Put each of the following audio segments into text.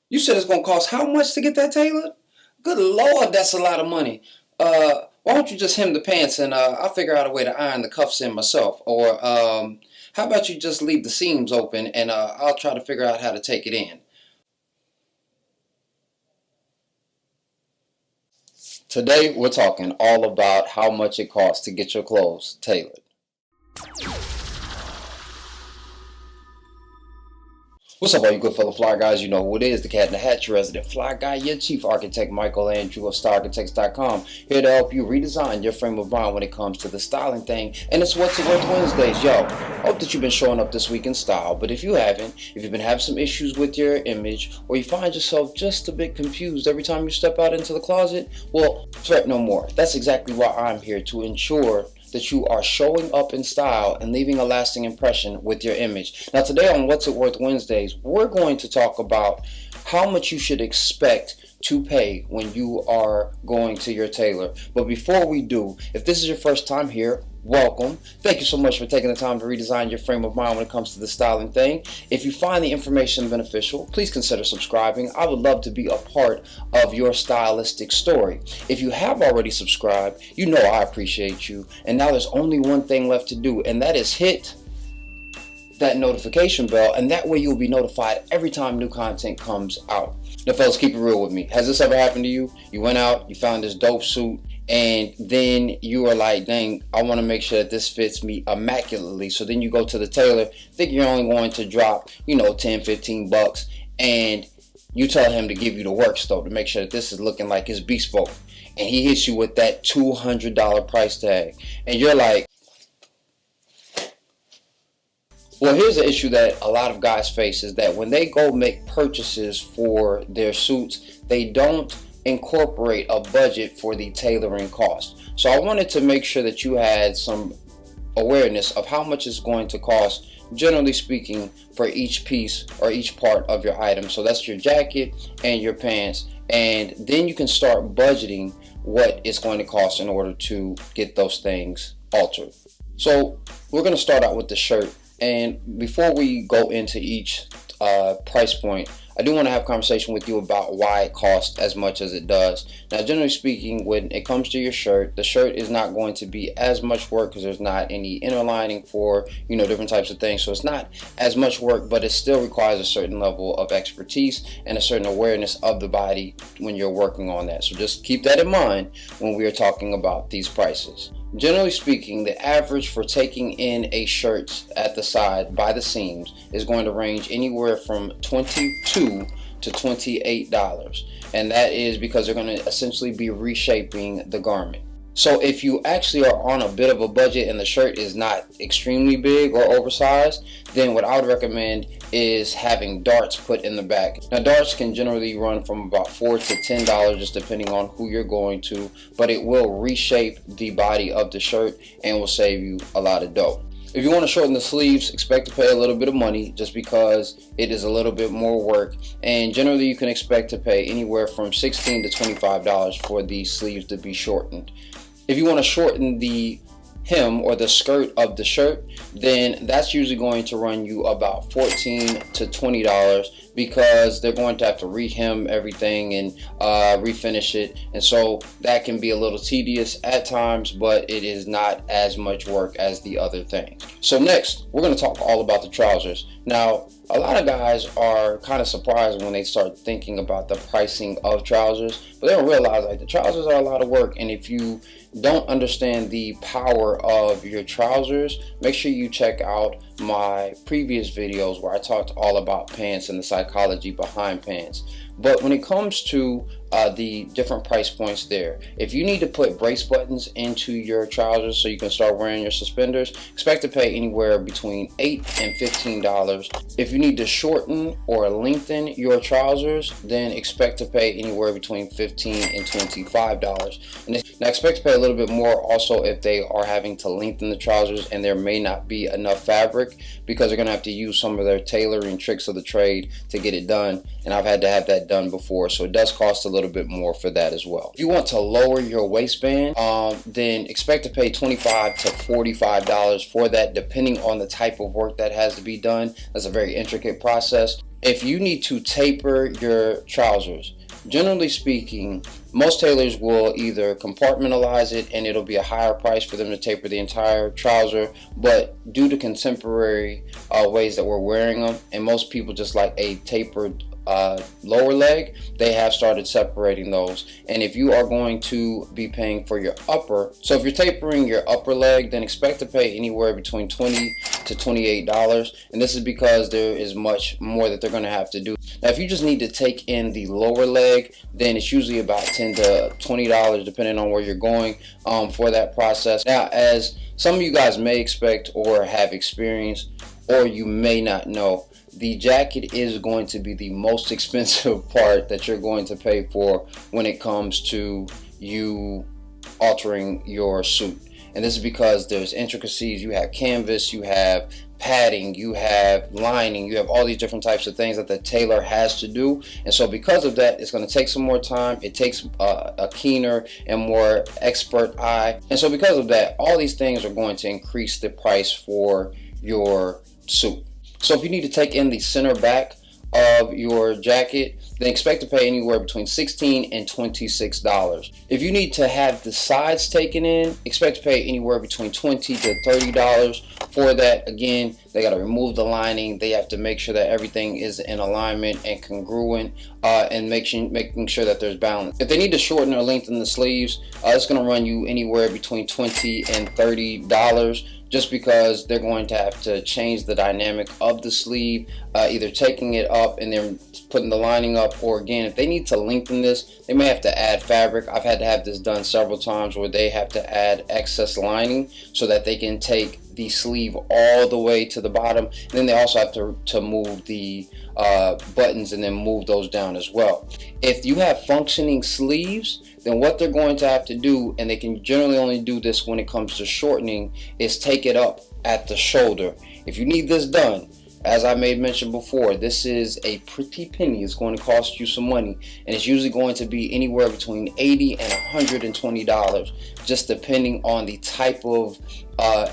You said it's gonna cost how much to get that tailored? Good Lord, that's a lot of money. Why don't you just hem the pants and I'll figure out a way to iron the cuffs in myself. Or how about you just leave the seams open and I'll try to figure out how to take it in. Today we're talking all about how much it costs to get your clothes tailored. What's up, all you good fellow fly guys? You know who it is, the cat in the hat, your resident fly guy, your chief architect, Michael Andrew of StarArchitects.com, here to help you redesign your frame of mind when it comes to the styling thing. And it's What's It Worth Wednesdays. Yo, hope that you've been showing up this week in style, but if you haven't, if you've been having some issues with your image, or you find yourself just a bit confused every time you step out into the closet, well, fret no more. That's exactly why I'm here, to ensure that you are showing up in style and leaving a lasting impression with your image. Now today on What's It Worth Wednesdays, we're going to talk about how much you should expect to pay when you are going to your tailor. But before we do, if this is your first time here, welcome. Thank you so much for taking the time to redesign your frame of mind when it comes to the styling thing. If you find the information beneficial, please consider subscribing. I would love to be a part of your stylistic story. If you have already subscribed, you know I appreciate you. And now there's only one thing left to do, and that is hit that notification bell, and that way you'll be notified every time new content comes out. Now fellas, keep it real with me. Has this ever happened to you? You went out, you found this dope suit, and then you are like, dang, I want to make sure that this fits me immaculately. So then you go to the tailor, think you're only going to drop, 10, 15 bucks, and you tell him to give you the work though, to make sure that this is looking like it's bespoke. And he hits you with that $200 price tag. And you're like, well, here's the issue that a lot of guys face, is that when they go make purchases for their suits, they don't incorporate a budget for the tailoring cost. So I wanted to make sure that you had some awareness of how much it's going to cost, generally speaking, for each piece or each part of your item. So that's your jacket and your pants, and then you can start budgeting what it's going to cost in order to get those things altered. So we're going to start out with the shirt. And before we go into each price point, I do want to have a conversation with you about why it costs as much as it does. Now, generally speaking, when it comes to your shirt, the shirt is not going to be as much work because there's not any inner lining for, different types of things. So it's not as much work, but it still requires a certain level of expertise and a certain awareness of the body when you're working on that. So just keep that in mind when we are talking about these prices. Generally speaking, the average for taking in a shirt at the side by the seams is going to range anywhere from $22 to $28, and that is because they're going to essentially be reshaping the garment. So if you actually are on a bit of a budget and the shirt is not extremely big or oversized, then what I would recommend is having darts put in the back. Now, darts can generally run from about $4 to $10, just depending on who you're going to, but it will reshape the body of the shirt and will save you a lot of dough. If you want to shorten the sleeves, expect to pay a little bit of money just because it is a little bit more work, and generally you can expect to pay anywhere from $16 to $25 for the sleeves to be shortened. If you want to shorten the hem or the skirt of the shirt, then that's usually going to run you about $14 to $20 because they're going to have to re-hem everything and refinish it, and so that can be a little tedious at times, but it is not as much work as the other things. So next, we're going to talk all about the trousers. Now, a lot of guys are kind of surprised when they start thinking about the pricing of trousers, but they don't realize like the trousers are a lot of work, and if you don't understand the power of your trousers, make sure you check out my previous videos where I talked all about pants and the psychology behind pants. But when it comes to the different price points there, if you need to put brace buttons into your trousers so you can start wearing your suspenders, expect to pay anywhere between $8 and $15. If you need to shorten or lengthen your trousers, then expect to pay anywhere between $15 and $25. And now expect to pay a little bit more also if they are having to lengthen the trousers and there may not be enough fabric, because they're going to have to use some of their tailoring tricks of the trade to get it done, and I've had to have that done before, so it does cost a little bit more for that as well. If you want to lower your waistband, then expect to pay $25 to $45 for that, depending on the type of work that has to be done. That's a very intricate process. if you need to taper your trousers, generally speaking, most tailors will either compartmentalize it and it'll be a higher price for them to taper the entire trouser, but due to contemporary ways that we're wearing them, and most people just like a tapered lower leg, they have started separating those. And if you are going to be paying for your upper, so if you're tapering your upper leg, then expect to pay anywhere between $20 to $28, and this is because there is much more that they're going to have to do. Now if you just need to take in the lower leg, then it's usually about $10 to $20 depending on where you're going for that process. Now, as some of you guys may expect or have experienced, or you may not know, the jacket is going to be the most expensive part that you're going to pay for when it comes to you altering your suit. And this is because there's intricacies. You have canvas, you have padding, you have lining, you have all these different types of things that the tailor has to do. And so because of that, it's going to take some more time. It takes a keener and more expert eye. And so because of that, all these things are going to increase the price for your suit. So if you need to take in the center back of your jacket, then expect to pay anywhere between $16 and $26. If you need to have the sides taken in, expect to pay anywhere between $20 to $30 for that. Again, they got to remove the lining. They have to make sure that everything is in alignment and congruent, and making sure that there's balance. If they need to shorten or lengthen the sleeves, it's going to run you anywhere between $20 and $30. Just because they're going to have to change the dynamic of the sleeve, either taking it up and then putting the lining up, or again, if they need to lengthen this, they may have to add fabric. I've had to have this done several times where they have to add excess lining so that they can take the sleeve all the way to the bottom. And then they also have to move the buttons and then move those down as well. If you have functioning sleeves, then what they're going to have to do, and they can generally only do this when it comes to shortening, is take it up at the shoulder. If you need this done, as I made mention before, this is a pretty penny. It's going to cost you some money, and it's usually going to be anywhere between $80 and $120, just depending on the type of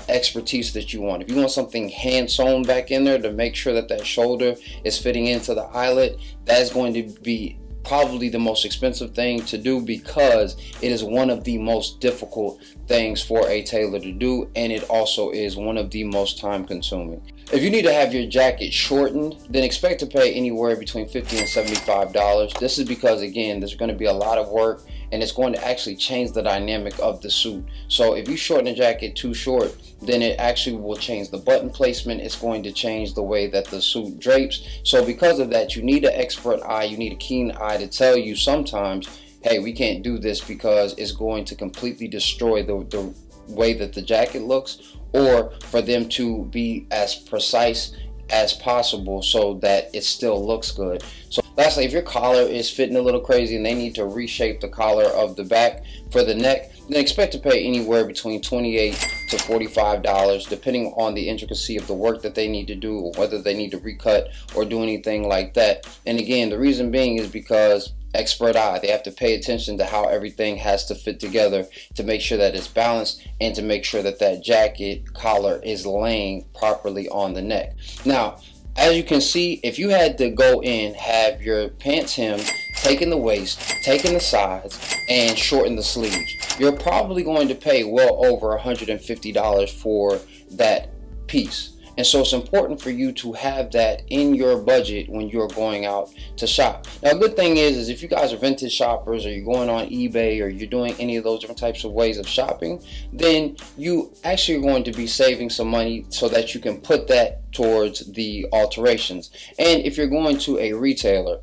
expertise that you want. If you want something hand sewn back in there to make sure that that shoulder is fitting into the eyelet, that is going to be probably the most expensive thing to do, because it is one of the most difficult things for a tailor to do, and it also is one of the most time consuming. If you need to have your jacket shortened, then expect to pay anywhere between $50 and $75. This is because, again, there's going to be a lot of work, and it's going to actually change the dynamic of the suit. So if you shorten the jacket too short, then it actually will change the button placement. It's going to change the way that the suit drapes. So because of that, you need an expert eye, you need a keen eye to tell you sometimes, hey, we can't do this because it's going to completely destroy the way that the jacket looks, or for them to be as precise as possible so that it still looks good. So lastly, if your collar is fitting a little crazy and they need to reshape the collar of the back for the neck, then expect to pay anywhere between $28 to $45, depending on the intricacy of the work that they need to do, or whether they need to recut or do anything like that. And again, the reason being is because expert eye, they have to pay attention to how everything has to fit together to make sure that it's balanced, and to make sure that that jacket collar is laying properly on the neck. Now, as you can see, if you had to go in, have your pants hem, taking the waist, taking the sides, and shorten the sleeves, you're probably going to pay well over $150 for that piece. And so it's important for you to have that in your budget when you're going out to shop. Now, a good thing is if you guys are vintage shoppers, or you're going on eBay, or you're doing any of those different types of ways of shopping, then you actually are going to be saving some money so that you can put that towards the alterations. And if you're going to a retailer,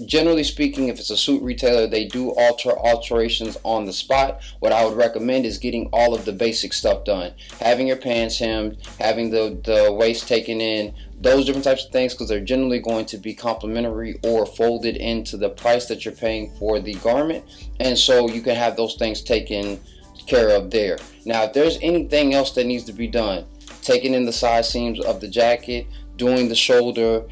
generally speaking, if it's a suit retailer, they do alterations on the spot. What I would recommend is getting all of the basic stuff done, having your pants hemmed, having the waist taken in, those different types of things, because they're generally going to be complimentary or folded into the price that you're paying for the garment, and so you can have those things taken care of there. Now, if there's anything else that needs to be done, taking in the side seams of the jacket, doing the shoulder,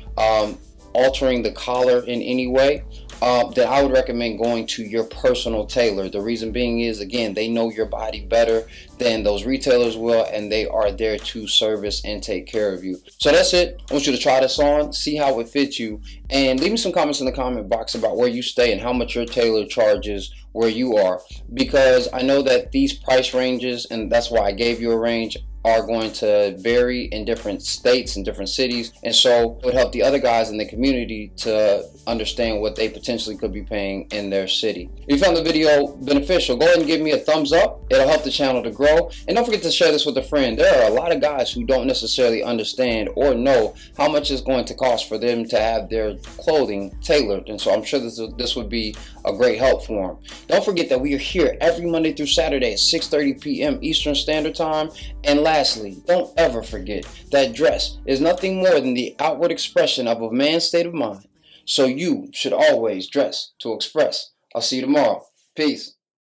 altering the collar in any way, then I would recommend going to your personal tailor. The reason being is, again, they know your body better than those retailers will, and they are there to service and take care of you. So that's it. I want you to try this on, see how it fits you, and leave me some comments in the comment box about where you stay and how much your tailor charges where you are, because I know that these price ranges, and that's why I gave you a range, are going to vary in different states and different cities, and so it would help the other guys in the community to understand what they potentially could be paying in their city. If you found the video beneficial, go ahead and give me a thumbs up. It'll help the channel to grow, and don't forget to share this with a friend. There are a lot of guys who don't necessarily understand or know how much it's going to cost for them to have their clothing tailored, and so I'm sure this would be a great help for them. Don't forget that we are here every Monday through Saturday at 6:30 p.m. Eastern Standard Time. And lastly, don't ever forget that dress is nothing more than the outward expression of a man's state of mind. So you should always dress to express. I'll see you tomorrow. Peace.